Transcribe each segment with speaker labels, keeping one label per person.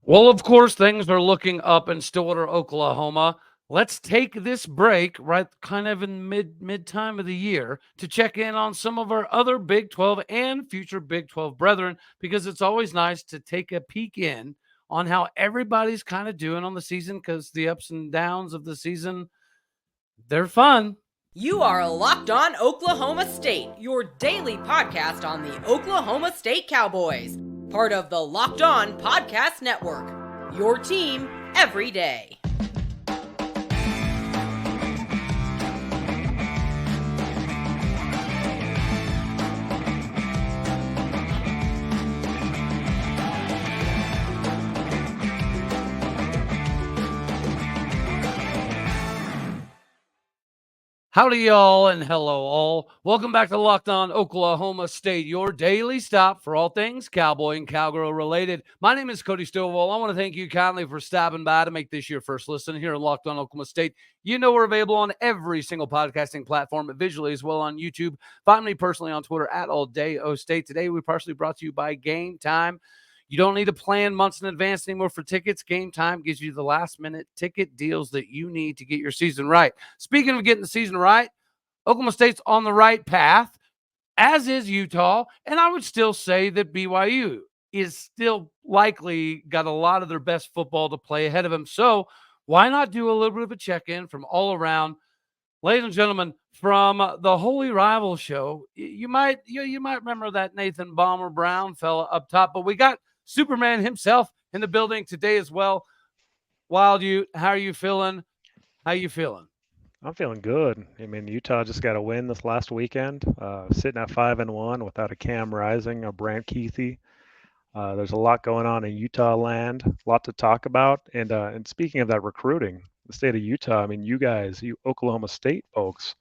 Speaker 1: Well, of course, things are looking up in Stillwater, Oklahoma. Let's take this break right kind of in mid time of the year to check in on some of our other Big 12 and future Big 12 brethren, because it's always nice to take a peek in on how everybody's kind of doing on the season, because the ups and downs of the season, they're fun.
Speaker 2: You are Locked On Oklahoma State, your daily podcast on the Oklahoma State Cowboys, part of the Locked On Podcast Network. Your team every day.
Speaker 1: Howdy, y'all, and hello, all. Welcome back to Locked On Oklahoma State, your daily stop for all things cowboy and cowgirl related. My name is Cody Stovall. I want to thank you kindly for stopping by to make this your first listen here in Locked On Oklahoma State. You know we're available on every single podcasting platform, visually as well on YouTube. Find me personally on Twitter at AllDayOState. Today, we partially brought to you by Gametime. You don't need to plan months in advance anymore for tickets. Gametime gives you the last-minute ticket deals that you need to get your season right. Speaking of getting the season right, Oklahoma State's on the right path, as is Utah, and I would still say that BYU is still likely got a lot of their best football to play ahead of them. So why not do a little bit of a check-in from all around? Ladies and gentlemen, from the Holy Rival Show, you might remember that Nathan Bomber Brown fella up top, but we got Superman himself in the building today as well. WildUte, how are you feeling? How you feeling?
Speaker 3: I'm feeling good. I mean, Utah just got a win this last weekend, sitting at 5-1 without a Cam Rising, a Brant Keithy. There's a lot going on in Utah land, a lot to talk about. And speaking of that recruiting, the state of Utah, I mean, you guys, you Oklahoma State folks,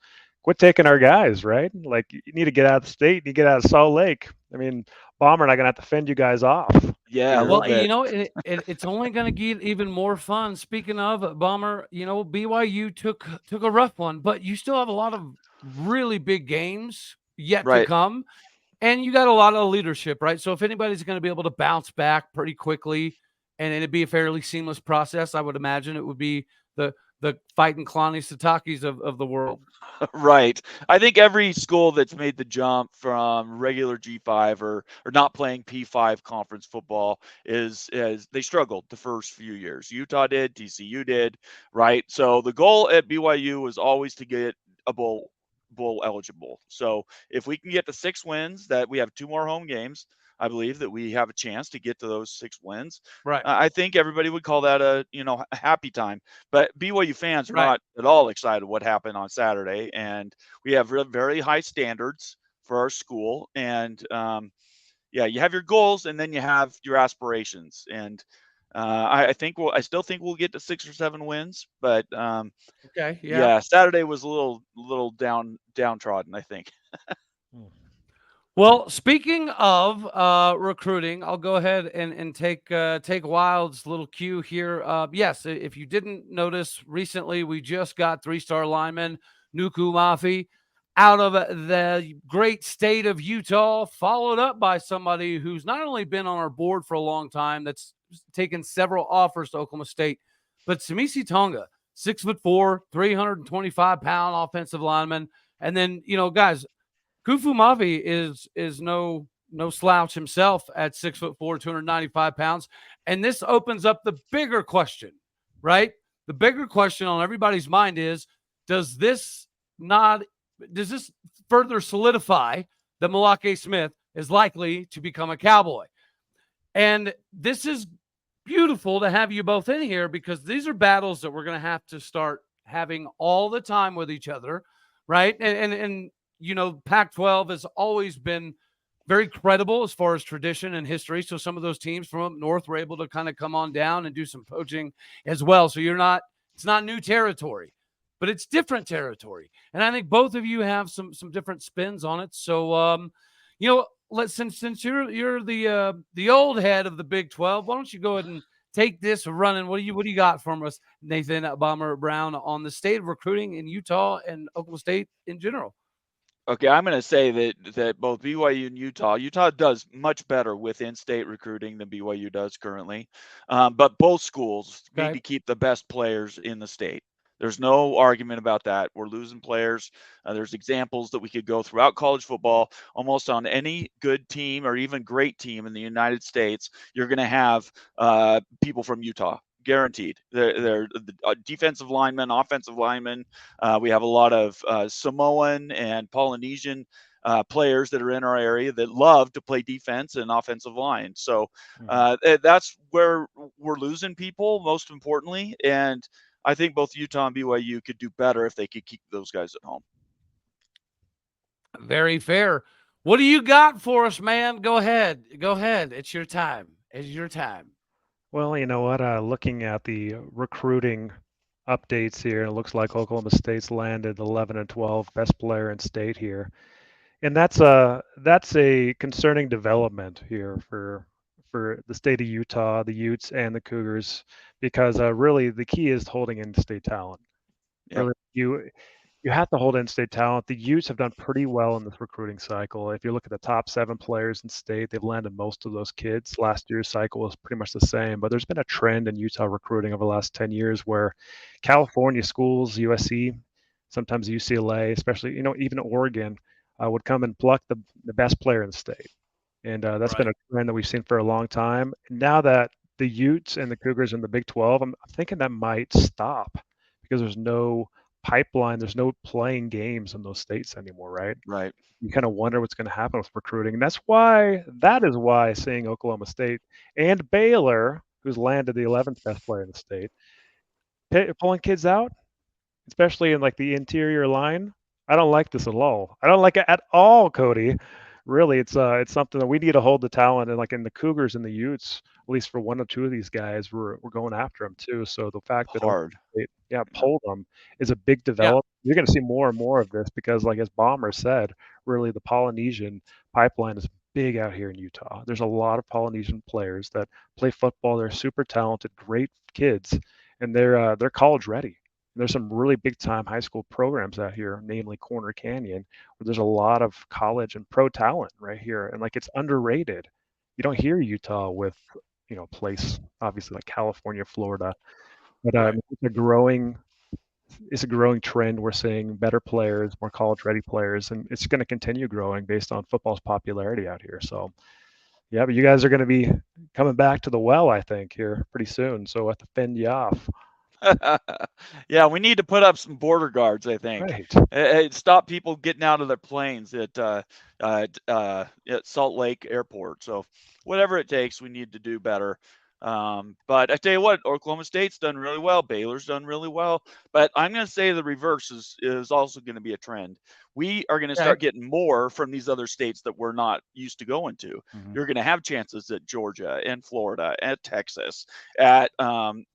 Speaker 3: quit taking our guys, right? Like, you need to get out of the state, you get out of Salt Lake. I mean, Bomber and I are going to have to fend you guys off.
Speaker 4: Yeah, a
Speaker 1: Well,
Speaker 4: little bit.
Speaker 1: it's only going to get even more fun. Speaking of Bomber, BYU took a rough one, but you still have a lot of really big games yet to
Speaker 4: Right.
Speaker 1: come, and you got a lot of leadership, right? So if anybody's going to be able to bounce back pretty quickly, and it'd be a fairly seamless process, I would imagine it would be the fighting Kalani Sitakis of the world.
Speaker 4: Right. I think every school that's made the jump from regular G5 or not playing P5 conference football is they struggled the first few years. Utah did, TCU did, right? So the goal at BYU was always to get a bowl eligible. So if we can get to 6 wins, that we have 2 more home games, I believe that we have a chance to get to those 6 wins.
Speaker 1: Right.
Speaker 4: I think everybody would call that a happy time. But BYU fans are
Speaker 1: Right.
Speaker 4: not at all excited what happened on Saturday, and we have very high standards for our school. And yeah, you have your goals, and then you have your aspirations. And I still think we'll get to 6 or 7 wins, but
Speaker 1: Okay.
Speaker 4: yeah, Saturday was a little downtrodden, I think.
Speaker 1: Well, speaking of recruiting, I'll go ahead and take Wild's little cue here. Yes, if you didn't notice, recently we just got 3-star lineman Nuku Mafi out of the great state of Utah, followed up by somebody who's not only been on our board for a long time, that's taken several offers to Oklahoma State, but Samisi Tonga, 6'4", 325-pound offensive lineman. And then, guys, Kufu Mavi is no slouch himself at 6'4", 295 pounds. And this opens up the bigger question, right? The bigger question on everybody's mind is, does this further solidify that Malake Smith is likely to become a Cowboy? And this is beautiful to have you both in here, because these are battles that we're going to have to start having all the time with each other, right? And Pac-12 has always been very credible as far as tradition and history. So some of those teams from up north were able to kind of come on down and do some poaching as well. So it's not new territory, but it's different territory. And I think both of you have some different spins on it. So, since you're the old head of the Big 12, why don't you go ahead and take this running? What do you got from us, Nathan Bomber Brown, on the state of recruiting in Utah and Oklahoma State in general?
Speaker 4: Okay, I'm going to say that both BYU and Utah does much better with in-state recruiting than BYU does currently, but both schools need
Speaker 1: Okay.
Speaker 4: to keep the best players in the state. There's no argument about that. We're losing players. There's examples that we could go throughout college football. Almost on any good team or even great team in the United States, you're going to have people from Utah. Guaranteed. They're defensive linemen, offensive linemen. We have a lot of Samoan and Polynesian players that are in our area that love to play defense and offensive line. So that's where we're losing people, most importantly. And I think both Utah and BYU could do better if they could keep those guys at home.
Speaker 1: Very fair. What do you got for us, man? Go ahead. Go ahead. It's your time. It's your time.
Speaker 3: Well, you know what? Looking at the recruiting updates here, it looks like Oklahoma State's landed 11 and 12, best player in state here, and that's a concerning development here for the state of Utah, the Utes, and the Cougars, because really the key is holding in-state talent.
Speaker 4: Yep.
Speaker 3: Really, you have to hold in-state talent. The Utes have done pretty well in this recruiting cycle. If you look at the top 7 players in state, they've landed most of those kids. Last year's cycle was pretty much the same, but there's been a trend in Utah recruiting over the last 10 years where California schools, USC, sometimes UCLA, especially, even Oregon, would come and pluck the best player in the state. And that's been a trend that we've seen for a long time. Now that the Utes and the Cougars in the Big 12, I'm thinking that might stop because there's no pipeline, there's no playing games in those states anymore, right?
Speaker 4: Right.
Speaker 3: You kind of wonder what's going to happen with recruiting. And that is why seeing Oklahoma State and Baylor, who's landed the 11th best player in the state, pulling kids out, especially in like the interior line. I don't like this at all. I don't like it at all, Cody. Really, it's something that we need to hold the talent, and like in the Cougars and the Utes, at least for one or two of these guys, we're going after them too. So the fact that
Speaker 4: Hard.
Speaker 3: pulled them is a big
Speaker 1: Yeah.
Speaker 3: development. You're going to see more and more of this because, like as Bomber said, really the Polynesian pipeline is big out here in Utah. There's a lot of Polynesian players that play football. They're super talented, great kids, and they're college ready. There's some really big time high school programs out here, namely Corner Canyon, where there's a lot of college and pro talent right here. And like it's underrated. You don't hear Utah with, a place obviously like California, Florida. But it's a growing trend. We're seeing better players, more college ready players, and it's going to continue growing based on football's popularity out here. So yeah, but you guys are going to be coming back to the well, I think, here pretty soon. So we'll have to fend you off.
Speaker 4: Yeah, we need to put up some border guards, I think.
Speaker 3: Right.
Speaker 4: Stop people getting out of their planes at Salt Lake Airport. So whatever it takes, we need to do better. But I tell you what, Oklahoma State's done really well. Baylor's done really well. But I'm going to say the reverse is also going to be a trend. We are going to start getting more from these other states that we're not used to going to.
Speaker 3: Mhm.
Speaker 4: You're going to have chances at Georgia and Florida, at Texas, at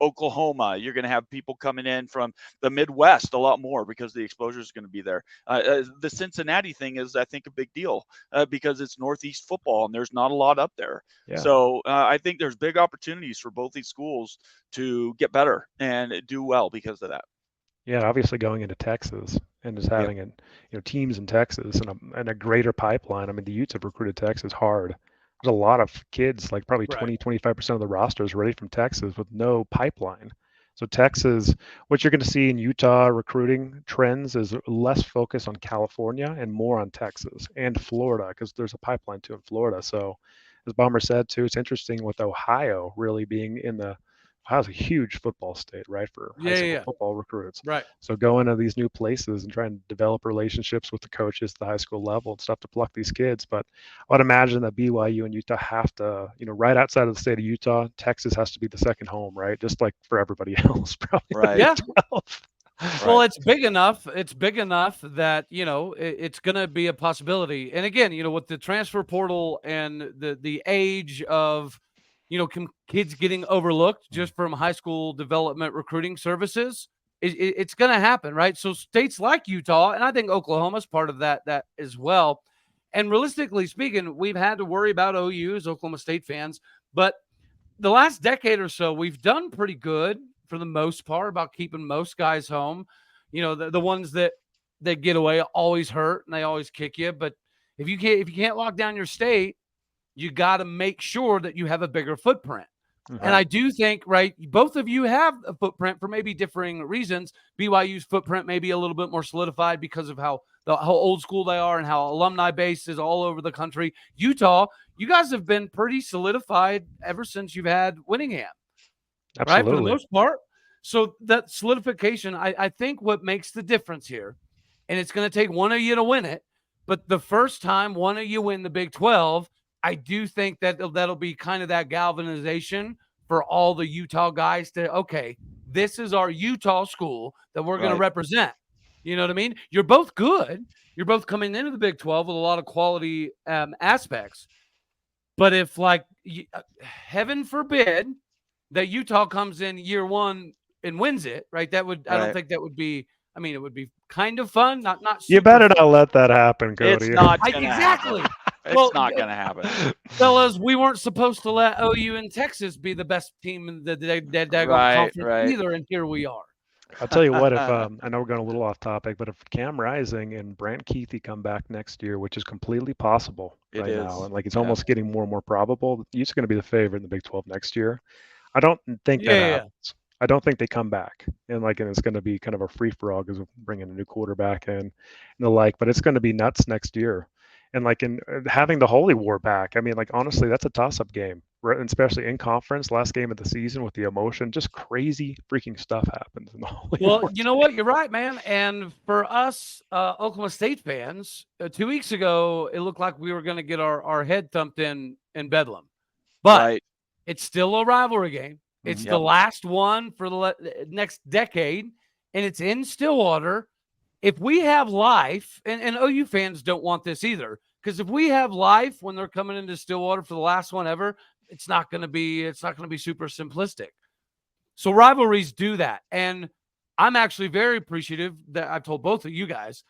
Speaker 4: Oklahoma. You're going to have people coming in from the Midwest a lot more because the exposure is going to be there. The Cincinnati thing is, I think, a big deal because it's Northeast football and there's not a lot up there.
Speaker 3: Yeah.
Speaker 4: So I think there's big opportunities for both these schools to get better and do well because of that.
Speaker 3: Yeah, obviously going into Texas and just having teams in Texas and a greater pipeline. I mean, the Utes have recruited Texas hard. There's a lot of kids, like probably 20-25% of the roster is ready from Texas with no pipeline. So Texas, what you're going to see in Utah recruiting trends is less focus on California and more on Texas and Florida because there's a pipeline too in Florida. So as Bomber said too, it's interesting with Ohio really being in the Ohio's a huge football state, right, for high school football recruits.
Speaker 1: Right.
Speaker 3: So going to these new places and trying to develop relationships with the coaches at the high school level and stuff to pluck these kids. But I would imagine that BYU and Utah have to, right outside of the state of Utah, Texas has to be the second home, right? Just like for everybody else, probably.
Speaker 4: Right.
Speaker 1: Yeah.
Speaker 3: 12.
Speaker 1: Well, it's big enough. It's big enough that it's going to be a possibility. And again, with the transfer portal and the age of kids getting overlooked just from high school development recruiting services, it's going to happen, right? So states like Utah, and I think Oklahoma's part of that as well. And realistically speaking, we've had to worry about OU as Oklahoma State fans, but the last decade or so, we've done pretty good for the most part about keeping most guys home. The ones that that get away always hurt and they always kick you. But if you can't lock down your state, you got to make sure that you have a bigger footprint.
Speaker 3: Mm-hmm.
Speaker 1: And I do think, right, both of you have a footprint for maybe differing reasons. BYU's footprint may be a little bit more solidified because of how old school they are and how alumni base is all over the country. Utah, you guys have been pretty solidified ever since you've had Winningham, right, for the most part. So that solidification, I think what makes the difference here, and it's going to take one of you to win it, but the first time one of you win the Big 12, I do think that that'll be kind of that galvanization for all the Utah guys to, okay, this is our Utah school that we're going to represent. You know what I mean? You're both good. You're both coming into the Big 12 with a lot of quality aspects. But if, like, heaven forbid that Utah comes in year one and wins it, right? That would, I don't think that would be, I mean, it would be kind of fun. Not
Speaker 3: You better not let that happen, Cody.
Speaker 4: It's not gonna
Speaker 1: exactly.
Speaker 4: happen.
Speaker 1: Well,
Speaker 4: It's not going to happen.
Speaker 1: Fellas, we weren't supposed to let OU and Texas be the best team in the conference either, and here we are.
Speaker 3: I'll tell you what, if I know we're going a little off topic, but if Cam Rising and Brant Keithy come back next year, which is completely possible now, and like it's almost getting more and more probable, Utes are going to be the favorite in the Big 12 next year. I don't think that happens. I don't think they come back, and it's going to be kind of a free for all because we're bringing a new quarterback in and the like. But it's going to be nuts next year. And in having the Holy War back, I mean, honestly, that's a toss-up game, right? And especially in conference, last game of the season with the emotion, just crazy freaking stuff happens in the Holy War.
Speaker 1: You know what? You're right, man. And for us Oklahoma State fans, 2 weeks ago, it looked like we were going to get our head thumped in Bedlam. But it's still a rivalry game. It's the last one for the next decade, and it's in Stillwater. If we have life, and OU fans don't want this either, because if we have life when they're coming into Stillwater for the last one ever, it's not going to be super simplistic. So rivalries do that, and I'm actually very appreciative that I've told both of you guys,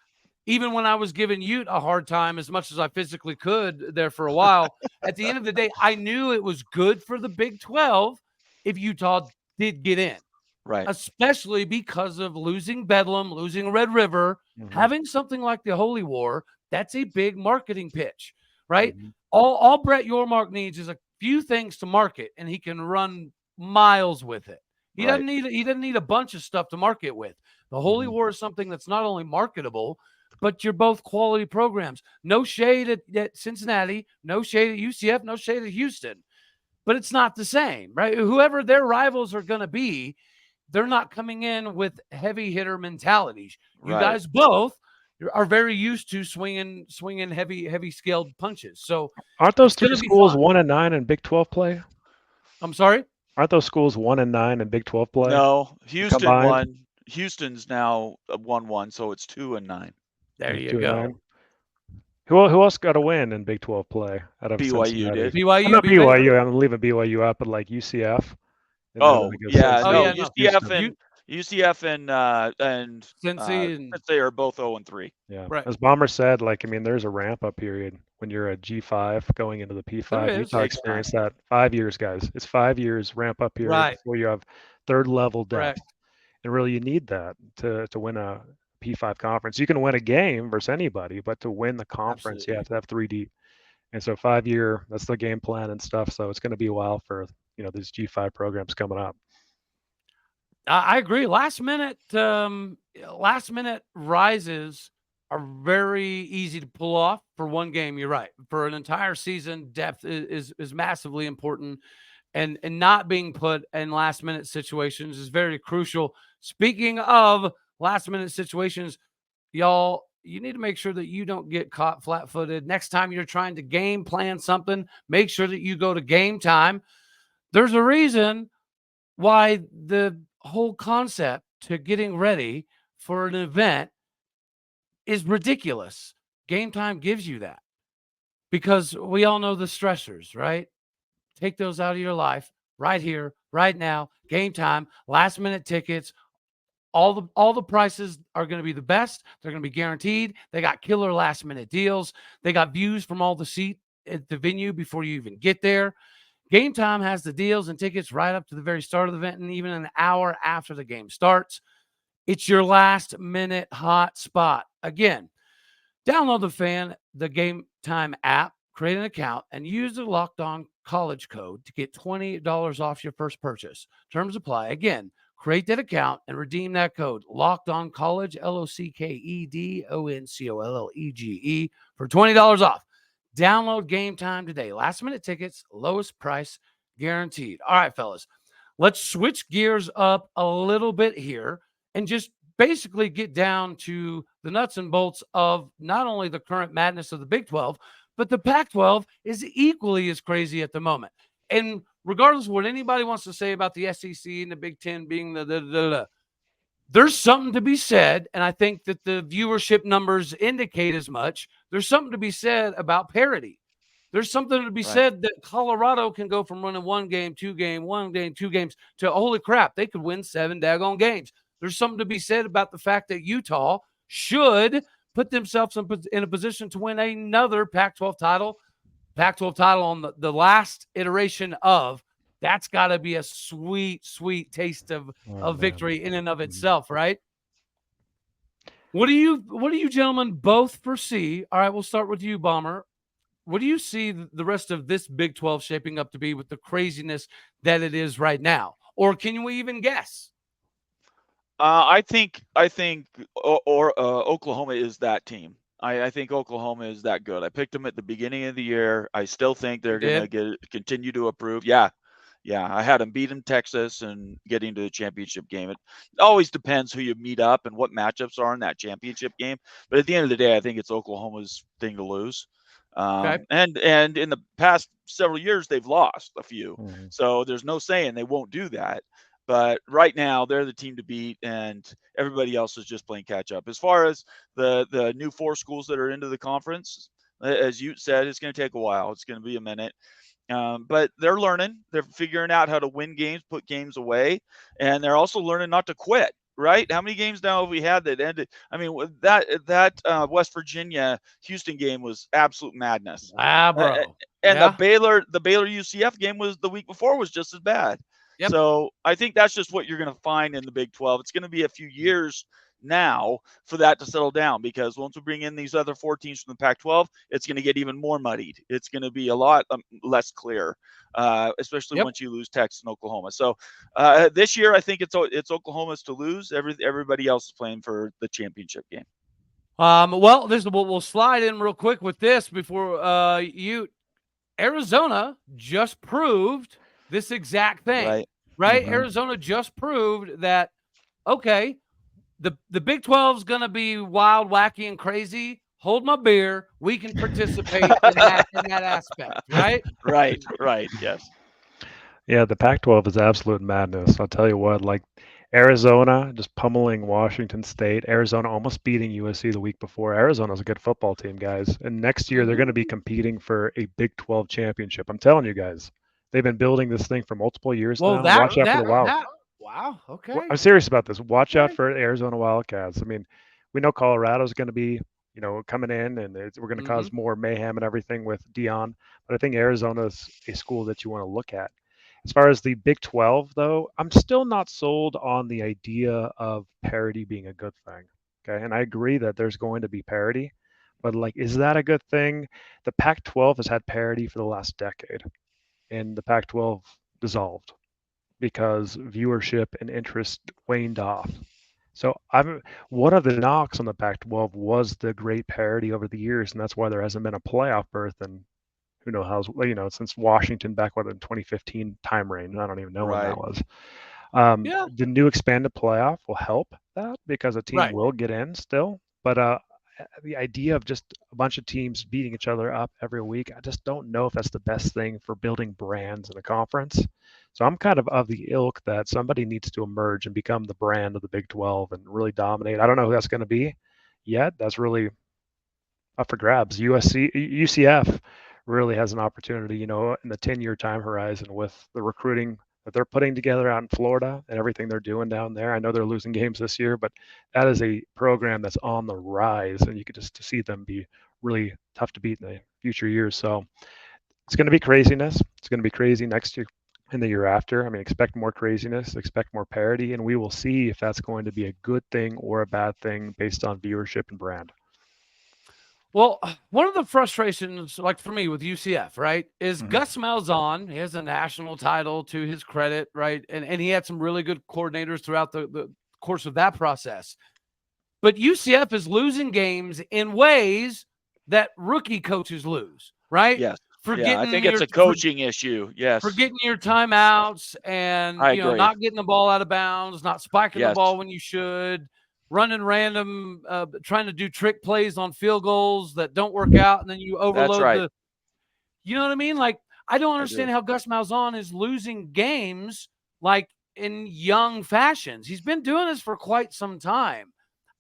Speaker 1: even when I was giving Ute a hard time as much as I physically could there for a while, at the end of the day, I knew it was good for the Big 12 if Utah did get in.
Speaker 4: Right.
Speaker 1: Especially because of losing Bedlam, losing Red River, having something like the Holy War, that's a big marketing pitch, right? All Brett Yormark needs is a few things to market, and he can run miles with it. He doesn't need a bunch of stuff to market with. The Holy War is something that's not only marketable, but you're both quality programs. No shade at Cincinnati, no shade at UCF, no shade at Houston. But it's not the same, right? Whoever their rivals are going to be, they're not coming in with heavy hitter mentalities. You guys both are very used to swinging heavy scaled punches. So
Speaker 3: aren't those three schools 1-9 in Big 12 play?
Speaker 1: I'm sorry?
Speaker 3: Aren't those schools 1-9 in Big 12 play?
Speaker 4: No, Houston won. Houston's now 1-1, so it's 2-9.
Speaker 1: There you go.
Speaker 3: Who else got a win in Big 12 play out of
Speaker 4: BYU
Speaker 3: Cincinnati?
Speaker 4: did.
Speaker 1: BYU.
Speaker 3: Not BYU. I'm leaving BYU up, but UCF.
Speaker 4: UCF and Cincy are both 0-3.
Speaker 3: Yeah, right. As Bomber said, there's a ramp up period when you're a G5 going into the P5. Utah experienced that 5 years, guys. It's 5 years ramp up period before you have third level depth, and really you need that to win a P5 conference. You can win a game versus anybody, but to win the conference, you have to have 3 deep. And so 5 year, that's the game plan and stuff. So it's going to be a while for these G5 programs coming up.
Speaker 1: I agree. Last minute rises are very easy to pull off for one game. You're right. For an entire season, depth is massively important, and not being put in last minute situations is very crucial. Speaking of last minute situations, y'all, you need to make sure that you don't get caught flat-footed. Next time you're trying to game plan something, make sure that you go to Gametime. There's a reason why the whole concept to getting ready for an event is ridiculous. Gametime gives you that, because we all know the stressors, right? Take those out of your life right here, right now. Gametime, last minute tickets. All the prices are going to be the best. They're going to be guaranteed. They got killer last minute deals. They got views from all the seat at the venue before you even get there. Gametime has the deals and tickets right up to the very start of the event, and even an hour after the game starts. It's your last minute hot spot. Again, download the Gametime app, create an account, and use the Locked On College code to get $20 off your first purchase. Terms apply. Again, create that account and redeem that code Locked On College, LOCKEDONCOLLEGE, for $20 off. Download Gametime today. Last minute tickets, lowest price guaranteed. All right, fellas, let's switch gears up a little bit here and just basically get down to the nuts and bolts of not only the current madness of the Big 12, but the Pac 12 is equally as crazy at the moment. And regardless of what anybody wants to say about the SEC and the Big 10 being there's something to be said. And I think that the viewership numbers indicate as much. There's something to be said about parity. There's something to be said that Colorado can go from running one game, two games to holy crap, they could win 7 daggone games. There's something to be said about the fact that Utah should put themselves in a position to win another Pac-12 title. Pac-12 title on the last iteration of. That's got to be a sweet, sweet taste of victory in and of itself, right? What do you gentlemen both foresee? All right, we'll start with you, Bomber. What do you see the rest of this Big 12 shaping up to be with the craziness that it is right now? Or can we even guess?
Speaker 4: I think Oklahoma is that team. I think Oklahoma is that good. I picked them at the beginning of the year. I still think they're going to continue to improve. Yeah. I had them beating Texas and getting to the championship game. It always depends who you meet up and what matchups are in that championship game. But at the end of the day, I think it's Oklahoma's thing to lose. And in the past several years, they've lost a few. Mm-hmm. So there's no saying they won't do that. But right now, they're the team to beat, and everybody else is just playing catch up. As far as the new 4 schools that are into the conference, as you said, it's going to take a while. It's going to be a minute. But they're learning. They're figuring out how to win games, put games away, and they're also learning not to quit. Right? How many games now have we had that ended? I mean, that West Virginia Houston game was absolute madness.
Speaker 1: Bro.
Speaker 4: And the Baylor UCF game was the week before was just as bad. Yep. So I think that's just what you're going to find in the Big 12. It's going to be a few years now for that to settle down, because once we bring in these other 4 teams from the Pac-12, it's going to get even more muddied. It's going to be a lot less clear, especially once you lose Texas and Oklahoma. So this year, I think it's Oklahoma's to lose. Everybody else is playing for the championship game.
Speaker 1: Well, we'll slide in real quick with this before Arizona just proved this exact thing, right? Mm-hmm. Arizona just proved that, okay, the Big 12 is going to be wild, wacky, and crazy. Hold my beer. We can participate in that aspect, right?
Speaker 4: Right, yes.
Speaker 3: Yeah, the Pac-12 is absolute madness. I'll tell you what, like Arizona just pummeling Washington State. Arizona almost beating USC the week before. Arizona's a good football team, guys. And next year, they're going to be competing for a Big 12 championship. I'm telling you guys. They've been building this thing for multiple years now. Watch out for the Wild.
Speaker 1: Wow. Okay.
Speaker 3: I'm serious about this. Watch out for Arizona Wildcats. I mean, we know Colorado's going to be, coming in, and we're going to cause more mayhem and everything with Dion. But I think Arizona's a school that you want to look at. As far as the Big 12, though, I'm still not sold on the idea of parity being a good thing. Okay, and I agree that there's going to be parity, but is that a good thing? The Pac-12 has had parity for the last decade. And the Pac-12 dissolved because viewership and interest waned off. So one of the knocks on the Pac-12 was the great parity over the years, and that's why there hasn't been a playoff berth in who knows how, since Washington back in 2015 time range. I don't even know when that was. The new expanded playoff will help that because a team will get in still, but the idea of just a bunch of teams beating each other up every week, I just don't know if that's the best thing for building brands in a conference. So I'm kind of the ilk that somebody needs to emerge and become the brand of the Big 12 and really dominate. I don't know who that's going to be yet. That's really up for grabs. UCF really has an opportunity, in the 10-year time horizon with the recruiting that they're putting together out in Florida and everything they're doing down there. I know they're losing games this year, but that is a program that's on the rise, and you could just see them be really tough to beat in the future years. So it's going to be craziness. It's going to be crazy next year. in the year after. I mean, expect more craziness, expect more parity, and we will see if that's going to be a good thing or a bad thing based on viewership and brand.
Speaker 1: Well, one of the frustrations, like for me with UCF, right, is Gus Malzahn. He has a national title to his credit, right? And he had some really good coordinators throughout the course of that process. But UCF is losing games in ways that rookie coaches lose, right?
Speaker 4: Yes.
Speaker 1: Forgetting
Speaker 4: I think it's a coaching issue. Yes.
Speaker 1: Forgetting your timeouts and not getting the ball out of bounds, not spiking the ball when you should, running random, trying to do trick plays on field goals that don't work out, and then you overload you know what I mean? Like, I don't understand how Gus Malzahn is losing games like in young fashions. He's been doing this for quite some time.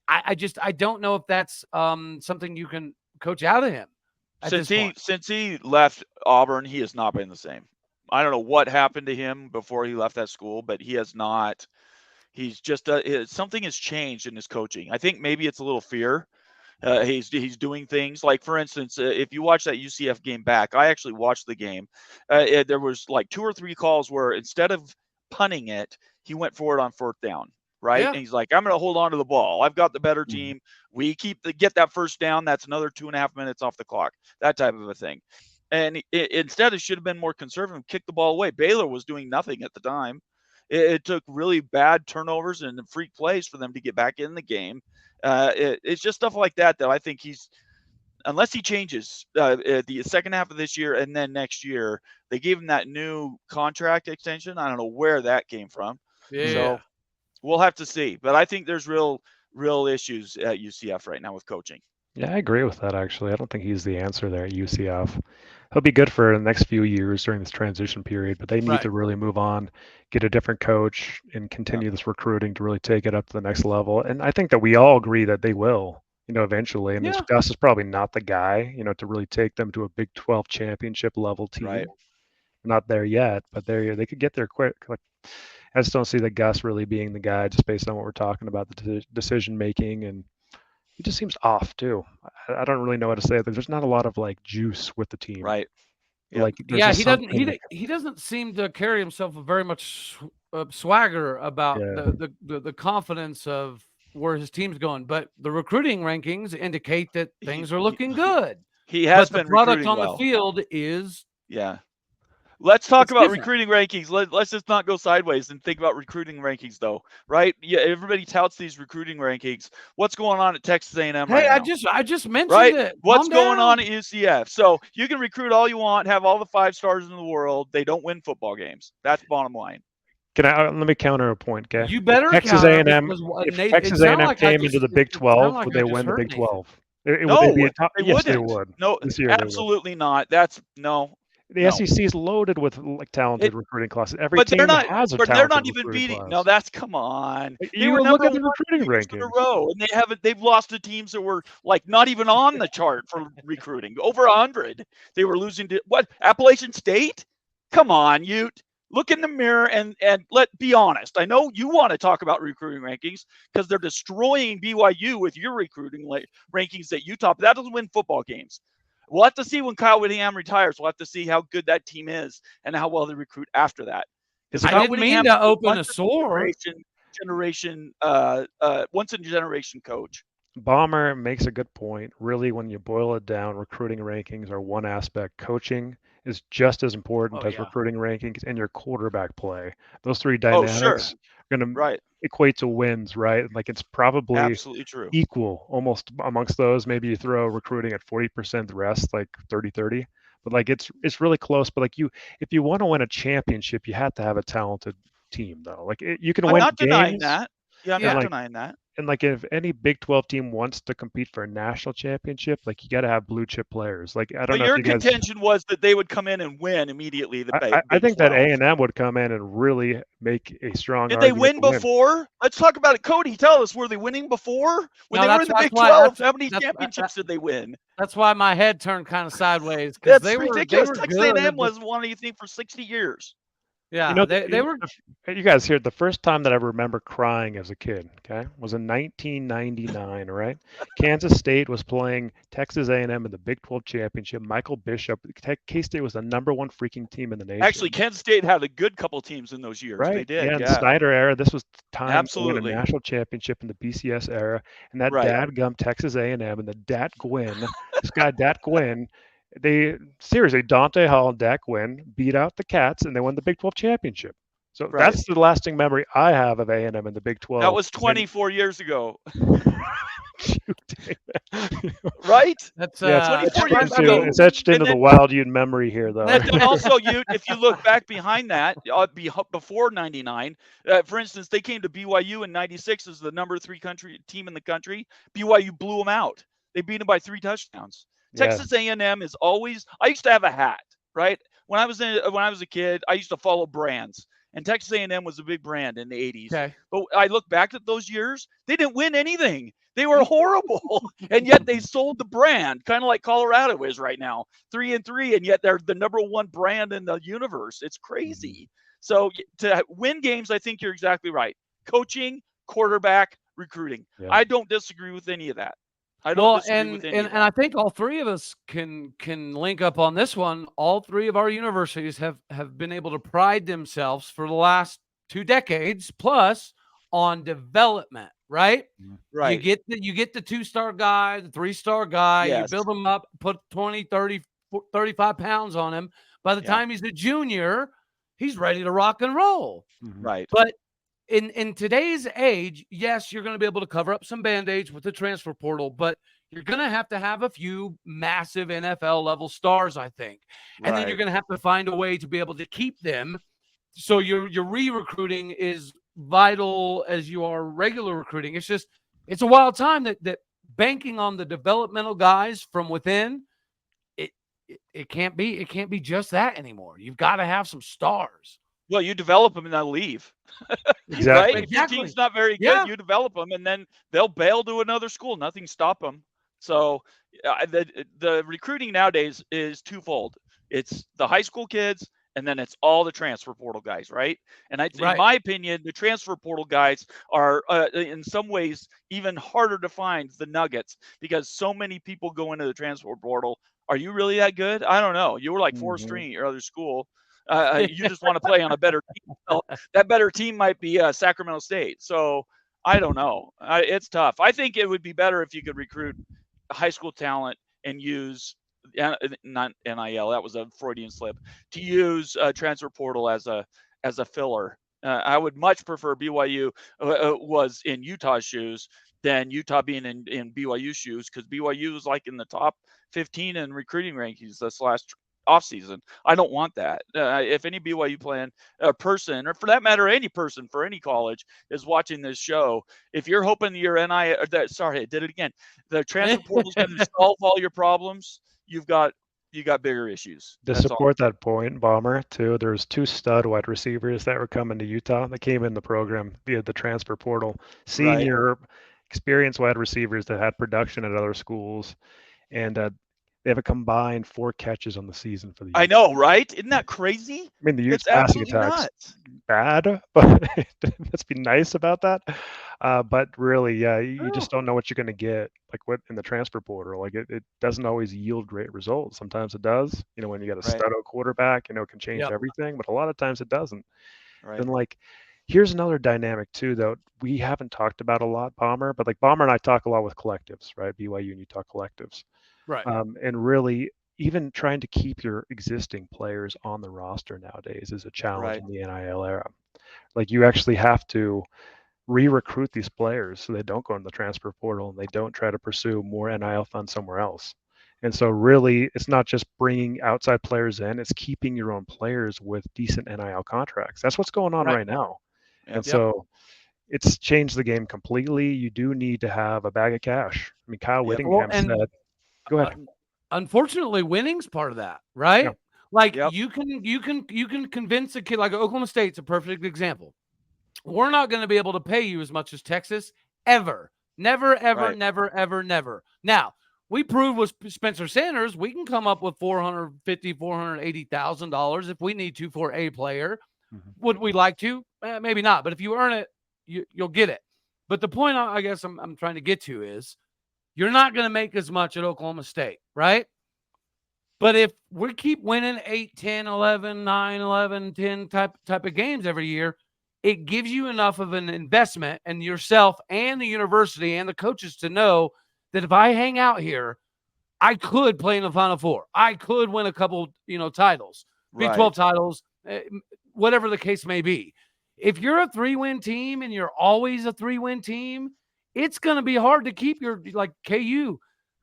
Speaker 1: I don't know if that's something you can coach out of him.
Speaker 4: Since he left Auburn, he has not been the same. I don't know what happened to him before he left that school, but he has not. He's just something has changed in his coaching. I think maybe it's a little fear. He's doing things like, for instance, if you watch that UCF game back, I actually watched the game. There was like 2 or 3 calls where instead of punting it, he went for it on 4th down. Right. Yeah. And he's like, I'm going to hold on to the ball. I've got the better team. We get that 1st down. That's another 2.5 minutes off the clock, that type of a thing. And instead, it should have been more conservative, kick the ball away. Baylor was doing nothing at the time. It took really bad turnovers and freak plays for them to get back in the game. It's just stuff like that I think unless he changes the second half of this year and then next year, they gave him that new contract extension. I don't know where that came from.
Speaker 1: Yeah.
Speaker 4: So we'll have to see. But I think there's real issues at UCF right now with coaching.
Speaker 3: Yeah, I agree with that, actually. I don't think he's the answer there at UCF. He'll be good for the next few years during this transition period, but they need to really move on, get a different coach, and continue this recruiting to really take it up to the next level. And I think that we all agree that they will, eventually. I mean, Gus is probably not the guy, to really take them to a Big 12 championship level team.
Speaker 4: Right.
Speaker 3: Not there yet, but they could get there quick. Like, I just don't see the Gus really being the guy, just based on what we're talking about, the decision making, and he just seems off too. I don't really know what to say. There's not a lot of like juice with the team.
Speaker 4: Right.
Speaker 1: Yep. Like he doesn't seem to carry himself with very much swagger about the confidence of where his team's going. But the recruiting rankings indicate that things are looking good.
Speaker 4: He has been
Speaker 1: the product on
Speaker 4: well.
Speaker 1: The field is
Speaker 4: Let's talk about recruiting rankings. Let's just not go sideways and think about recruiting rankings, though, right? Yeah, everybody touts these recruiting rankings. What's going on at Texas A&M right now?
Speaker 1: I just mentioned it.
Speaker 4: What's going on at UCF? So you can recruit all you want, have all the 5 stars in the world. They don't win football games. That's bottom line.
Speaker 3: Let me counter a point, okay?
Speaker 1: You better
Speaker 3: Texas A&M. If Texas A&M came into the Big 12, would they win the Big 12?
Speaker 4: No,
Speaker 3: yes, they would.
Speaker 4: No, absolutely not.
Speaker 3: The SEC is loaded with talented recruiting classes. Every team has a talented
Speaker 4: but they're not even
Speaker 3: beating.
Speaker 4: Class. No, that's come on.
Speaker 3: They were look at the recruiting rankings
Speaker 4: in a row, and they've lost to teams that were not even on the chart for recruiting. Over 100. They were losing to Appalachian State? Come on, Ute. Look in the mirror and let's be honest. I know you want to talk about recruiting rankings because they're destroying BYU with your recruiting rankings at Utah. But that doesn't win football games. We'll have to see when Kyle Whittingham retires. We'll have to see how good that team is and how well they recruit after that.
Speaker 1: I didn't mean to open a sore.
Speaker 4: Once in a generation coach.
Speaker 3: Bomber makes a good point. Really, when you boil it down, recruiting rankings are one aspect. Coaching is just as important as recruiting rankings and your quarterback play. Those 3 dynamics are going to equate to wins, right? Like it's probably
Speaker 4: absolutely true.
Speaker 3: Equal almost amongst those. Maybe you throw recruiting at 40%, the rest like 30-30. But like it's really close. But like if you want to win a championship, you have to have a talented team, though. Like you can win games.
Speaker 4: I'm not denying that. Yeah, I'm not denying that.
Speaker 3: And like if any Big 12 team wants to compete for a national championship, like you got to have blue chip players. Like I don't know.
Speaker 4: Your contention was that they would come in and win immediately.
Speaker 3: I think that A&M would come in and really make a strong.
Speaker 4: Did they win before? Let's talk about it, Cody. Tell us, were they winning before when they were in the Big 12? How many championships did they win?
Speaker 1: That's why my head turned kind of sideways.
Speaker 4: That's ridiculous. Texas A&M was one of you think for 60 years.
Speaker 1: Yeah, they were.
Speaker 3: You guys here, the first time that I remember crying as a kid, okay, was in 1999, right? Kansas State was playing Texas A&M in the Big 12 championship. Michael Bishop, K-State was the #1 freaking team in the nation.
Speaker 4: Actually, Kansas State had a good couple teams in those years.
Speaker 3: Right.
Speaker 4: They did.
Speaker 3: Yeah, in the
Speaker 4: Yeah.
Speaker 3: Snyder era, this was time to
Speaker 4: Absolutely.
Speaker 3: win a national championship in the BCS era. And that
Speaker 4: Right.
Speaker 3: dadgum Texas A&M and the Dat Gwynn, this guy Dat Gwynn, they seriously, Dante Hall and Dat Gwynn beat out the Cats and they won the Big 12 championship. So
Speaker 4: Right.
Speaker 3: that's the lasting memory I have of A&M in the Big 12.
Speaker 4: That was 24 years ago. Right?
Speaker 1: That's
Speaker 3: Yeah,
Speaker 4: 24 years ago.
Speaker 3: it's etched into the
Speaker 4: then-
Speaker 3: WildUte memory here, though.
Speaker 4: And also, if you look back behind that, before '99, for instance, they came to BYU in '96 as the #3 team in the country. BYU blew them out. They beat them by 3 touchdowns.
Speaker 3: Yeah.
Speaker 4: Texas A&M is always. I used to have a hat, right? When I was a kid, I used to follow brands, and Texas A&M was a big brand in the '80s.
Speaker 1: okay.
Speaker 4: But I look back at those years; they didn't win anything. They were horrible, and yet they sold the brand, kind of like Colorado is right now, 3-3, and yet they're the #1 brand in the universe. It's crazy. So to win games, I think you're exactly right. Coaching, quarterback, recruiting.
Speaker 3: Yeah.
Speaker 4: I don't disagree with any of that. I don't disagree with any of that.
Speaker 1: And I think all three of us can link up on this one. All three of our universities have been able to pride themselves for the last 2 decades plus on development, right?
Speaker 4: Right.
Speaker 1: You get the 2-star guy, the 3-star guy,
Speaker 4: Yes.
Speaker 1: you build him up, put 20, 30, 35 pounds on him. By the
Speaker 4: Yeah.
Speaker 1: time he's a junior, he's ready to rock and roll.
Speaker 4: Right.
Speaker 1: But in today's age, yes, you're going to be able to cover up some band-aids with the transfer portal, but you're going to have a few massive NFL level stars, I think. And then you're going to have to find a way to be able to keep them. So your re-recruiting is vital as you are regular recruiting. It's a wild time that banking on the developmental guys from within, it can't be just that anymore. You've got to have some stars.
Speaker 4: Well, you develop them and they'll leave.
Speaker 3: Exactly.
Speaker 4: Right? If your team's not very good, you develop them and then they'll bail to another school. Nothing stop them. So the recruiting nowadays is twofold. It's the high school kids and then it's all the transfer portal guys, right? And in my opinion, the transfer portal guys are in some ways even harder to find the nuggets because so many people go into the transfer portal. Are you really that good? I don't know. You were like 4th string at your other school. You just want to play on a better team. Well, that better team might be Sacramento State. So I don't know. It's tough. I think it would be better if you could recruit high school talent and use not NIL. That was a Freudian slip. To use transfer portal as a filler. I would much prefer BYU was in Utah's shoes than Utah being in BYU shoes because BYU was like in the top 15 in recruiting rankings this last offseason. I don't want that. If any BYU person, or for that matter, any person for any college is watching this show, if you're hoping your I did it again. The transfer portal is going to solve all your problems. You got bigger issues.
Speaker 3: To support that point, Bomber, too, there's 2 stud wide receivers that were coming to Utah that came in the program via the transfer portal. Senior, experienced wide receivers that had production at other schools, and they have a combined 4 catches on the season for the year.
Speaker 4: I know, right? Isn't that crazy?
Speaker 3: I mean, the Utes'
Speaker 4: It's
Speaker 3: passing
Speaker 4: absolutely
Speaker 3: attacks
Speaker 4: nuts.
Speaker 3: bad, but let's be nice about that. But really, you just don't know what you're going to get, like what in the transfer portal. Like it doesn't always yield great results. Sometimes it does. When you got a stud quarterback, it can change everything. But a lot of times it doesn't.
Speaker 4: Right.
Speaker 3: And here's another dynamic too, though we haven't talked about a lot, Bomber. But Bomber and I talk a lot with collectives, right? BYU and Utah collectives.
Speaker 1: Right.
Speaker 3: And really, even trying to keep your existing players on the roster nowadays is a challenge in the NIL era. Like you actually have to re-recruit these players so they don't go in the transfer portal and they don't try to pursue more NIL funds somewhere else. And so really, it's not just bringing outside players in, it's keeping your own players with decent NIL contracts. That's what's going on right now. And so it's changed the game completely. You do need to have a bag of cash. I mean, Kyle Whittingham said, go ahead.
Speaker 1: Unfortunately, winning's part of that, right? You can convince a kid, like Oklahoma State's a perfect example. We're not going to be able to pay you as much as Texas ever. Never, ever, never, ever, never. Now, we proved with Spencer Sanders, we can come up with $450,000, $480,000 if we need to for a player. Would we like to? Maybe not. But if you earn it, you'll get it. But the point I guess I'm trying to get to is you're not going to make as much at Oklahoma State, right? But if we keep winning 8, 10, 11, 9, 11, 10 type of games every year, it gives you enough of an investment in yourself and the university and the coaches to know that if I hang out here, I could play in the Final Four. I could win a couple, titles, Big 12 titles, whatever the case may be. If you're a 3-win team and you're always a 3-win team, it's going to be hard to keep your, like KU.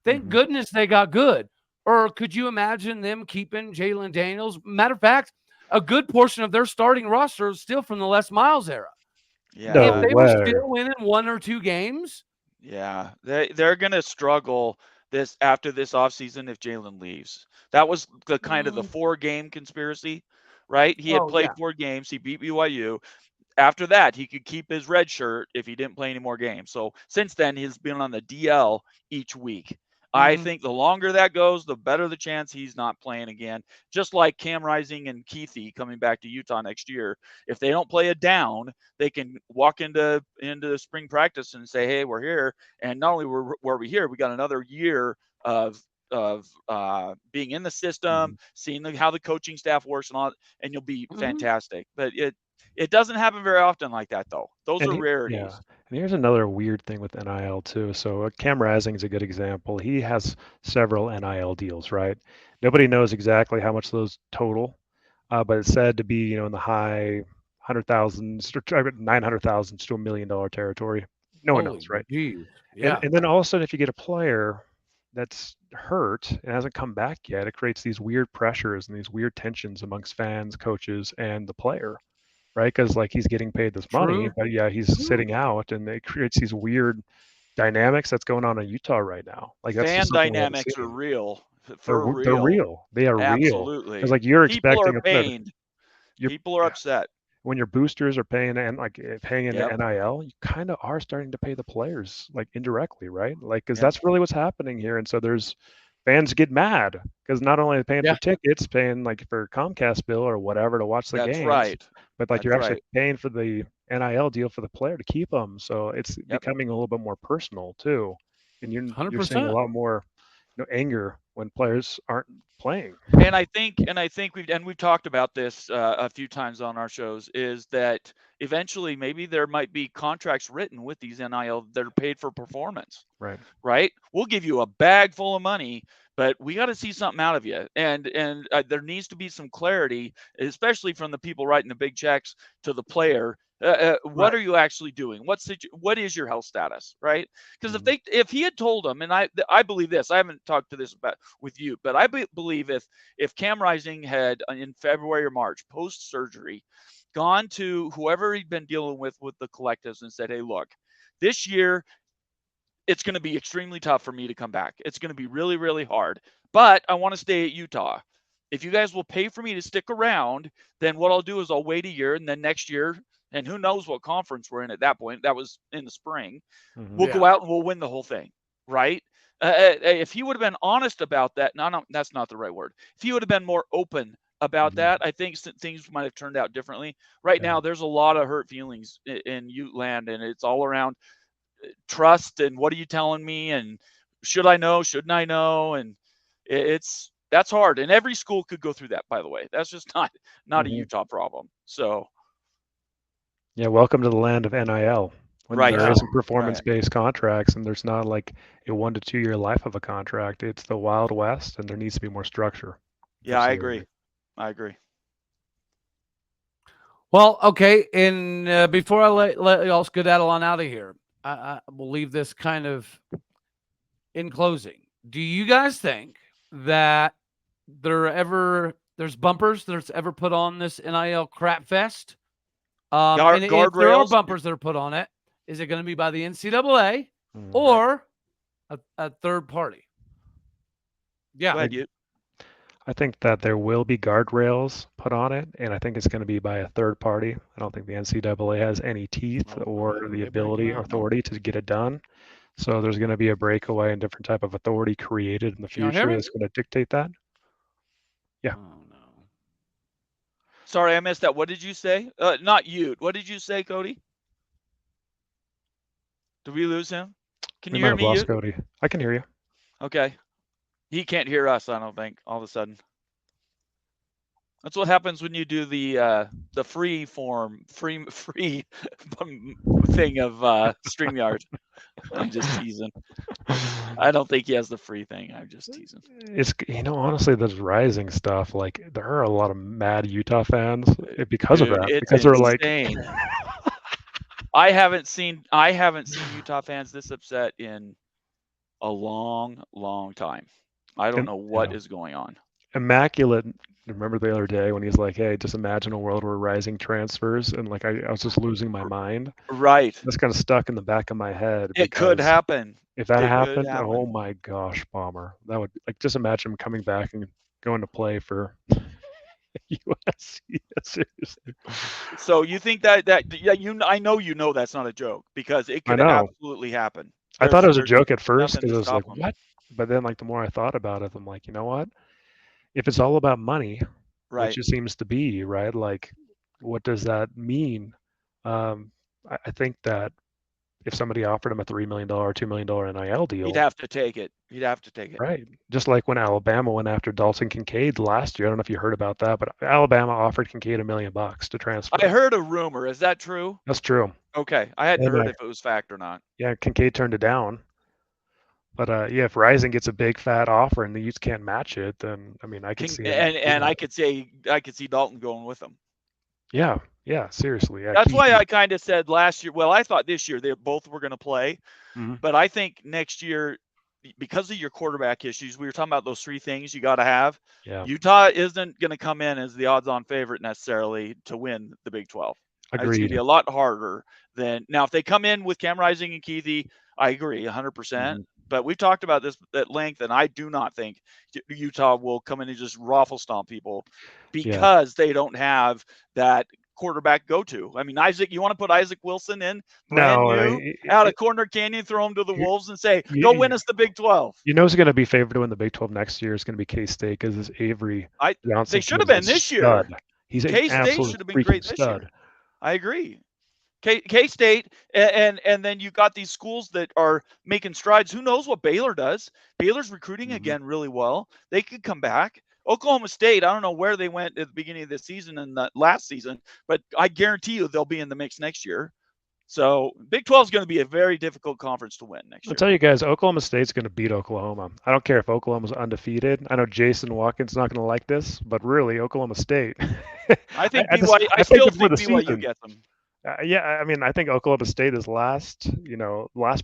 Speaker 1: Thank goodness they got good. Or could you imagine them keeping Jalen Daniels? Matter of fact, a good portion of their starting roster is still from the Les Miles era.
Speaker 4: Yeah.
Speaker 3: No
Speaker 1: if they
Speaker 3: way.
Speaker 1: were still winning 1 or 2 games.
Speaker 4: Yeah. They're going to struggle after this offseason if Jalen leaves. That was the kind of the 4-game conspiracy, right? He had played 4 games. He beat BYU. After that, he could keep his red shirt if he didn't play any more games. So since then, he's been on the DL each week. I think the longer that goes, the better the chance he's not playing again. Just like Cam Rising and Keithy coming back to Utah next year. If they don't play a down, they can walk into spring practice and say, "Hey, we're here." And not only were we here, we got another year of being in the system, seeing how the coaching staff works and all, and you'll be fantastic. But it doesn't happen very often like that, though. Those are rarities.
Speaker 3: Yeah. And here's another weird thing with NIL too. So Cam Rising is a good example. He has several NIL deals, right? Nobody knows exactly how much those total, but it's said to be, in the high 100,000s, 900,000 to $1 million territory. No one knows, right?
Speaker 1: Yeah.
Speaker 3: And then all of a sudden, if you get a player that's hurt and hasn't come back yet, it creates these weird pressures and these weird tensions amongst fans, coaches, and the player. Right, because he's getting paid this money, but he's sitting out, and it creates these weird dynamics that's going on in Utah right now. That's
Speaker 4: fan
Speaker 3: just
Speaker 4: dynamics are real.
Speaker 3: They're real. They are
Speaker 4: Absolutely.
Speaker 3: real. It's you're
Speaker 4: people
Speaker 3: expecting
Speaker 4: are pained. People are upset.
Speaker 3: When your boosters are paying and paying into
Speaker 4: Yep.
Speaker 3: NIL, you kind of are starting to pay the players indirectly, right? Because that's really what's happening here. And so there's fans get mad because not only are they paying for tickets, paying for Comcast bill or whatever to watch the games.
Speaker 4: That's right.
Speaker 3: But you're actually paying for the NIL deal for the player to keep them. So it's becoming a little bit more personal too. And you're seeing a lot more anger when players aren't playing.
Speaker 4: And I think we've talked about this a few times on our shows, is that eventually maybe there might be contracts written with these NIL that are paid for performance. Right? We'll give you a bag full of money, but we got to see something out of you. And there needs to be some clarity, especially from the people writing the big checks to the player. What are you actually doing? What is your health status, right? Because if he had told them, and I believe this, I haven't talked to this about with you, but I believe if Cam Rising had in February or March post surgery gone to whoever he'd been dealing with the collectives and said, "Hey, look, this year it's going to be extremely tough for me to come back. It's going to be really, really hard, but I want to stay at Utah. If you guys will pay for me to stick around, then what I'll do is I'll wait a year, and then next year." And who knows what conference we're in at that point. That was in the spring. We'll go out and we'll win the whole thing, right? If he would have been honest about that, no, that's not the right word. If he would have been more open about that, I think things might have turned out differently. Right now, there's a lot of hurt feelings in Ute land, and it's all around trust and what are you telling me, and should I know, shouldn't I know, and that's hard. And every school could go through that, by the way. That's just not a Utah problem. So.
Speaker 3: Yeah, welcome to the land of NIL. When there isn't performance-based contracts, and there's not a 1 to 2 year life of a contract. It's the Wild West, and there needs to be more structure.
Speaker 4: Yeah, absolutely. I agree.
Speaker 1: Well, okay, and before I let y'all skedaddle on out of here, I will leave this kind of in closing. Do you guys think that there's bumpers that's ever put on this NIL crap fest? And if there are bumpers that are put on it, is it going to be by the NCAA or a third party? Yeah.
Speaker 3: I think that there will be guardrails put on it, and I think it's going to be by a third party. I don't think the NCAA has any teeth or the ability or authority to get it done. So there's going to be a breakaway and different type of authority created in the future that's going to dictate that. Yeah.
Speaker 1: Oh, no.
Speaker 4: Sorry, I missed that. What did you say? Not Ute. What did you say, Cody? Did we lose him? Can
Speaker 3: We
Speaker 4: you
Speaker 3: might
Speaker 4: hear
Speaker 3: have
Speaker 4: me,
Speaker 3: lost
Speaker 4: Ute?
Speaker 3: Cody. I can hear you.
Speaker 4: Okay. He can't hear us, I don't think, all of a sudden. That's what happens when you do the free thing of StreamYard. I'm just teasing. I don't think he has the free thing. I'm just teasing.
Speaker 3: It's honestly, this Rising stuff. Like, there are a lot of mad Utah fans because of
Speaker 4: Dude,
Speaker 3: that.
Speaker 4: it's
Speaker 3: Because they're like,
Speaker 4: insane. I haven't seen Utah fans this upset in a long, long time. I don't know what is going on.
Speaker 3: Immaculate. Remember the other day when he's like, "Hey, just imagine a world where Rising transfers," and like I was just losing my mind.
Speaker 4: Right.
Speaker 3: That's kind of stuck in the back of my head.
Speaker 4: It could
Speaker 3: because
Speaker 4: happen.
Speaker 3: If that
Speaker 4: It could
Speaker 3: happened,
Speaker 4: happen.
Speaker 3: oh my gosh, Bomber. That would, like, just imagine him coming back and going to play for USC. Seriously.
Speaker 4: So you think that I know you know that's not a joke, because it
Speaker 3: I
Speaker 4: could
Speaker 3: know.
Speaker 4: absolutely happen.
Speaker 3: I thought it was a
Speaker 4: There's
Speaker 3: joke at first
Speaker 4: nothing
Speaker 3: because
Speaker 4: to
Speaker 3: I was like,
Speaker 4: stop 'em.
Speaker 3: what? But then, like, the more I thought about it, I'm like, you know what? If it's all about money,
Speaker 4: Right.
Speaker 3: which it seems to be, right? Like, what does that mean? I think that if somebody offered him a $3 million, $2 million NIL deal,
Speaker 4: He'd have to take it. He'd have to take it.
Speaker 3: right? Just like when Alabama went after Dalton Kincaid last year. I don't know if you heard about that, but Alabama offered Kincaid $1 million to transfer.
Speaker 4: I heard a rumor. Is that true?
Speaker 3: That's true.
Speaker 4: Okay. I hadn't
Speaker 3: And,
Speaker 4: heard if it was fact or not.
Speaker 3: Yeah, Kincaid turned it down. But yeah, if Rising gets a big fat offer and the Utes can't match it, then I mean, I could see him do
Speaker 4: And
Speaker 3: that.
Speaker 4: I could see Dalton going with them.
Speaker 3: Yeah, seriously. Yeah,
Speaker 4: That's why I kind of said last year. Well, I thought this year they both were going to play, but I think next year, because of your quarterback issues, we were talking about those 3 things you got to have.
Speaker 3: Yeah.
Speaker 4: Utah isn't going to come in as the odds-on favorite necessarily to win the Big 12. It's going to
Speaker 3: Agreed.
Speaker 4: be a lot harder than now. If they come in with Cam Rising and Keithy, I agree 100%. But we've talked about this at length, and I do not think Utah will come in and just raffle stomp people because they don't have that quarterback go-to. I mean, Isaac, you want to put Isaac Wilson in brand new out of Corner Canyon, throw him to the Wolves and say, go win us the Big 12.
Speaker 3: You know who's going to be favored to win the Big 12 next year is going to be K-State, because it's Avery Johnson.
Speaker 4: They should have been this year.
Speaker 3: He's an
Speaker 4: K-State should have been great this year. I agree. K-State, and then you got these schools that are making strides. Who knows what Baylor does? Baylor's recruiting again really well. They could come back. Oklahoma State, I don't know where they went at the beginning of the season and the last season, but I guarantee you they'll be in the mix next year. So Big 12 is going to be a very difficult conference to win next year.
Speaker 3: I'll tell you guys, Oklahoma State's going to beat Oklahoma. I don't care if Oklahoma's undefeated. I know Jason Watkins not going to like this, but really, Oklahoma State.
Speaker 4: I think BYU. I still think BYU gets them.
Speaker 3: Yeah, I mean, I think Oklahoma State is last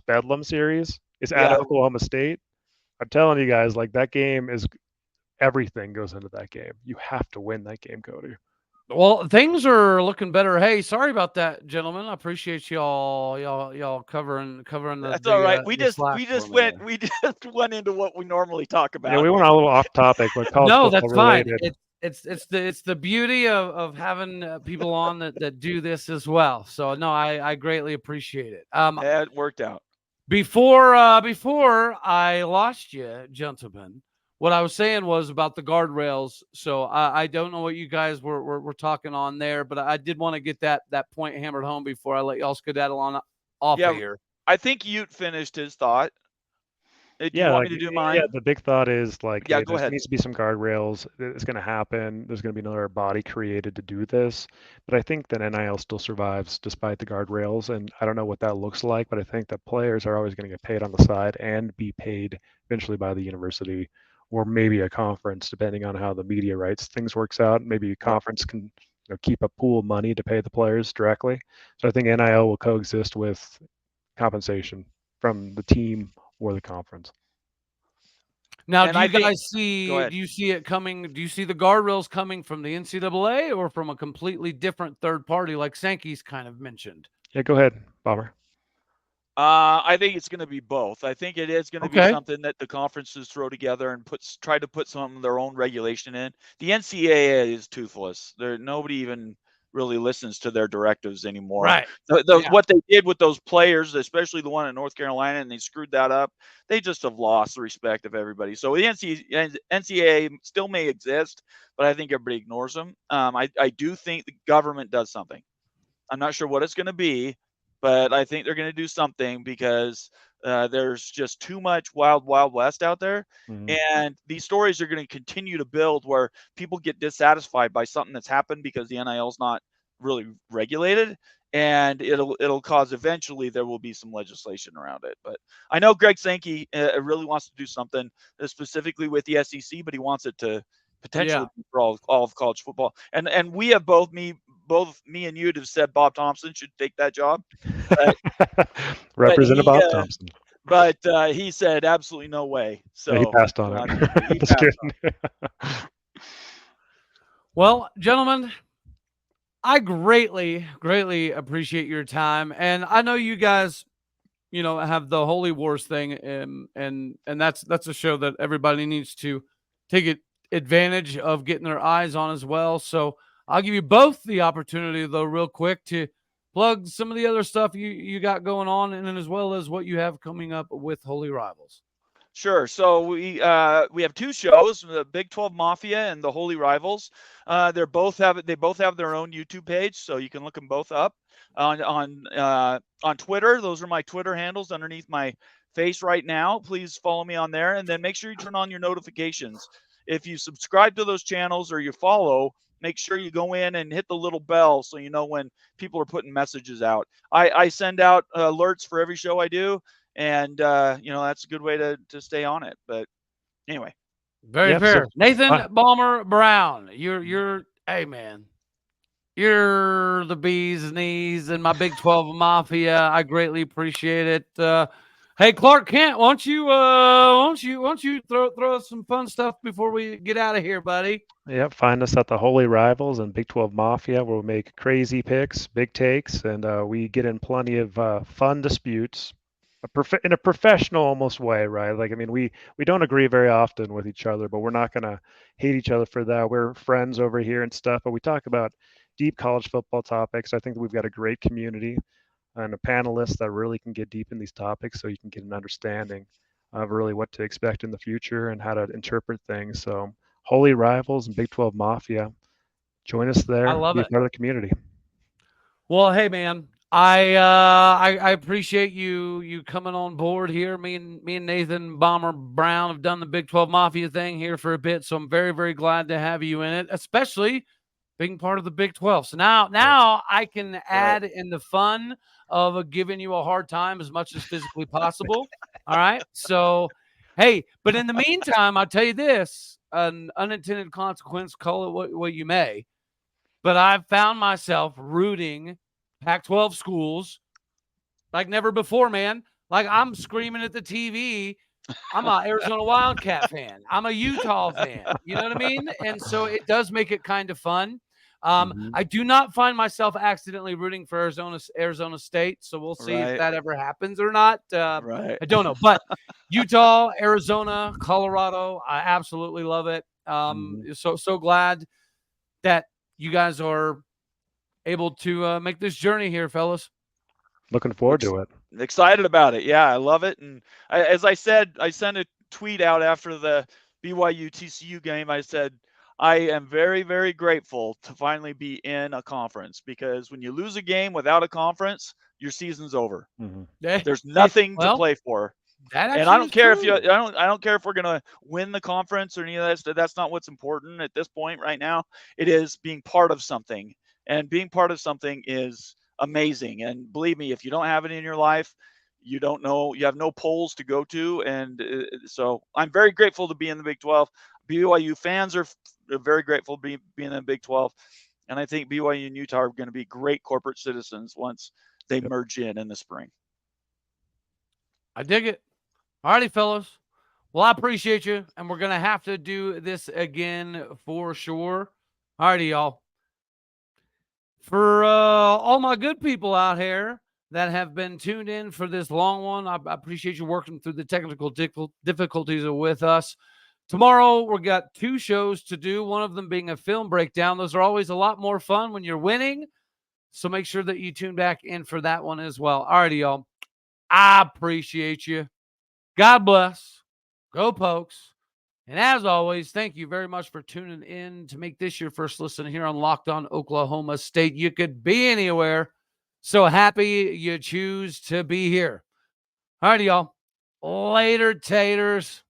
Speaker 3: Bedlam series is at Oklahoma State. I'm telling you guys, like, that game is everything goes into that game. You have to win that game, Cody.
Speaker 1: Well, things are looking better. Hey, sorry about that, gentlemen. I appreciate y'all covering the.
Speaker 4: That's all right. We just went into what we normally talk about.
Speaker 3: Yeah, we went a little off topic.
Speaker 1: No, that's fine. It's the beauty of having people on that do this as well. So no, I greatly appreciate it.
Speaker 4: Yeah, it worked out.
Speaker 1: Before I lost you, gentlemen, what I was saying was about the guardrails. So I don't know what you guys were talking on there, but I did want to get that point hammered home before I let y'all skedaddle on off of here.
Speaker 4: I think Ute finished his thought. Do you want me to do mine?
Speaker 3: Yeah, the big thought is like,
Speaker 4: go ahead.
Speaker 3: There needs to be some guardrails. It's going to happen. There's going to be another body created to do this. But I think that NIL still survives despite the guardrails. And I don't know what that looks like, but I think that players are always going to get paid on the side and be paid eventually by the university or maybe a conference, depending on how the media rights things works out. Maybe a conference can keep a pool of money to pay the players directly. So I think NIL will coexist with compensation from the team or the conference.
Speaker 1: Now, do you see it coming? Do you see the guardrails coming from the NCAA or from a completely different third party, like Sankey's kind of mentioned?
Speaker 3: Yeah, go ahead, Bomber.
Speaker 4: I think it's going to be both. I think it is going to be something that the conferences throw together and try to put some of their own regulation in. The NCAA is toothless. Nobody even really listens to their directives anymore.
Speaker 1: Right.
Speaker 4: What they did with those players, especially the one in North Carolina, and they screwed that up, they just have lost the respect of everybody. So the NCAA still may exist, but I think everybody ignores them. I do think the government does something. I'm not sure what it's going to be, but I think they're going to do something because there's just too much wild west out there. And these stories are going to continue to build where people get dissatisfied by something that's happened because the NIL is not really regulated, and it'll cause eventually there will be some legislation around it. But I know Greg Sankey really wants to do something specifically with the SEC, but he wants it to potentially be for all of college football. And we have both me and you have said Bob Thompson should take that job.
Speaker 3: Representative Bob Thompson.
Speaker 4: But he said absolutely no way. So
Speaker 3: yeah, he passed on it.
Speaker 4: He passed on it.
Speaker 1: Well, gentlemen, I greatly appreciate your time, and I know you guys, have the Holy Wars thing, and that's a show that everybody needs to take advantage of getting their eyes on as well. So I'll give you both the opportunity, though, real quick, to plug some of the other stuff you got going on, and then as well as what you have coming up with Holy Rivals.
Speaker 4: Sure. So we have two shows, the Big 12 Mafia and the Holy Rivals. They both have their own YouTube page, so you can look them both up on Twitter. Those are my Twitter handles underneath my face right now. Please follow me on there, and then make sure you turn on your notifications. If you subscribe to those channels or you follow, make sure you go in and hit the little bell so you know when people are putting messages out. I send out alerts for every show I do, and that's a good way to stay on it. But anyway,
Speaker 1: very fair. So, Nathan Bomber Brown, you're hey man, you're the bee's knees in my Big 12 Mafia. I greatly appreciate it. Hey, Clark Kent, why don't you throw us some fun stuff before we get out of here, buddy?
Speaker 3: Yep, find us at the Holy Rivals and Big 12 Mafia, where we make crazy picks, big takes, and we get in plenty of fun disputes in a professional almost way, right? Like, I mean, we don't agree very often with each other, but we're not going to hate each other for that. We're friends over here and stuff, but we talk about deep college football topics. I think that we've got a great community and a panelist that really can get deep in these topics, so you can get an understanding of really what to expect in the future and how to interpret things. So Holy Rivals and Big 12 Mafia, join us there.
Speaker 1: I love it.
Speaker 3: Be part of the community.
Speaker 1: Well, hey man, I appreciate you coming on board here. Me and Nathan Bomber Brown have done the Big 12 Mafia thing here for a bit, so I'm very, very glad to have you in it, especially being part of the Big 12. So now I can add in the fun of giving you a hard time as much as physically possible. All right. So, hey, but in the meantime, I'll tell you this, an unintended consequence, call it what you may, but I've found myself rooting Pac-12 schools like never before, man. Like, I'm screaming at the TV. I'm an Arizona Wildcat fan. I'm a Utah fan. You know what I mean? And so it does make it kind of fun. I do not find myself accidentally rooting for Arizona State, so we'll see if that ever happens or not. I don't know. But Utah, Arizona, Colorado, I absolutely love it. So glad that you guys are able to make this journey here, fellas.
Speaker 3: Looking forward to it.
Speaker 4: Excited about it. Yeah, I love it. And as I said, I sent a tweet out after the BYU TCU game. I said, I am very, very grateful to finally be in a conference, because when you lose a game without a conference, your season's over. There's nothing to play for. And I don't care if I don't care if we're gonna win the conference or any of that. That's not what's important at this point right now. It is being part of something, and being part of something is amazing. And believe me, if you don't have it in your life, you don't know, you have no polls to go to. And so I'm very grateful to be in the Big 12. BYU fans are very grateful to be in the Big 12. And I think BYU and Utah are going to be great corporate citizens once they merge in the spring.
Speaker 1: I dig it. All righty, fellas. Well, I appreciate you, and we're going to have to do this again for sure. All righty, y'all. For all my good people out here that have been tuned in for this long one, I appreciate you working through the technical difficulties with us. Tomorrow, we got 2 shows to do, one of them being a film breakdown. Those are always a lot more fun when you're winning, so make sure that you tune back in for that one as well. All righty, y'all. I appreciate you. God bless. Go Pokes. And as always, thank you very much for tuning in to make this your first listen here on Locked On Oklahoma State. You could be anywhere. So happy you choose to be here. All righty, y'all. Later, taters.